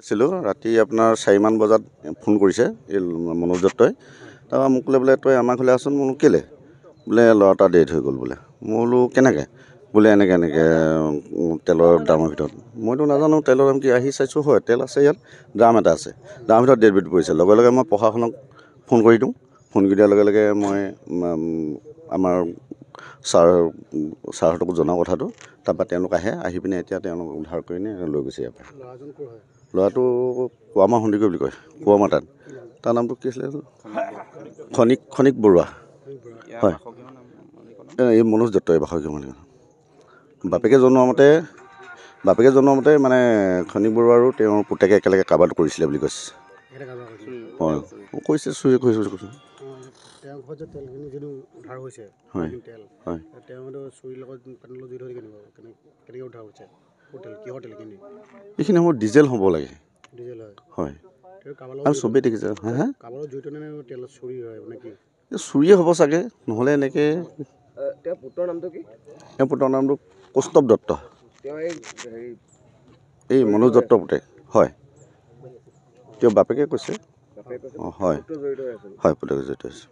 আছিলোঁ ৰাতি আপোনাৰ 4মান বজাত ফোন কৰিছে এই মনোজ দত্তই। তাৰপৰা মোক ক'লে বোলে তই আমাৰ ঘৰলৈ আছোন। মই বোলো কেলৈ? বোলে ল'ৰা এটা ডেথ হৈ গ'ল বোলে। মই বোলো কেনেকৈ? বোলে এনেকৈ তেলৰ দামৰ ভিতৰত। মইতো নাজানো তেলৰ দাম কি। আহি চাইছোঁ হয় তেল আছে, ইয়াত ড্ৰাম এটা আছে, ড্ৰামৰ ভিতৰত ডেড বডি পৰিছে। লগে লগে মই প্ৰশাসনক ফোন কৰি দিওঁ। ফোন কৰি দিয়াৰ লগে লগে মই আমাৰ ছাৰহঁতকো জনাওঁ কথাটো। তাৰপৰা তেওঁলোক আহি পিনে এতিয়া তেওঁলোক উদ্ধাৰ কৰি নি লৈ গৈছে ইয়াৰ পৰা। ল'ৰাটো কুৱামা সন্দিকৈ বুলি কয়, কুৱামা তাত। তাৰ নামটো কি আছিলে? খনিক বৰুৱা। হয়, এই মনোজ দত্ত এই বাসগৃহ মালিক। বাপেকে জনোৱা মতে মানে খনিক বৰুৱা আৰু তেওঁৰ পুতেকে একেলগে কাৰবাৰ কৰিছিলে বুলি কৈছে। হয়, কৈছে চুৰি কৰিছোঁ কৈছোঁ। তেওঁৰ ঘৰত যে তেলখিনি যিটো উদ্ধাৰ হৈছে, তেল হয়, তেওঁ চুৰিৰ লগত জড়িত হৈ কেনেকৈ উদ্ধাৰ হৈছে? কিহৰ তেলখিনি? এইখিনি সময় ডিজেল হ'ব লাগে। ডিজেল হয়, আৰু চবেই দেখিছে। কাৰোবাৰ জড়িত নে তেল চুৰি হয় মানে কি? চুৰিয়ে হ'ব চাগে, নহ'লে এনেকৈ। তেওঁৰ পুত্ৰৰ নামটো কি? তেওঁৰ পুত্ৰৰ নামটো কৌস্তৱ দত্ত। তেওঁ এই মনোজ দত্ত পুতেক হয়। তেওঁ বাপেকে কৈছে। অঁ হয়, পুতেক জড়িত হৈছে।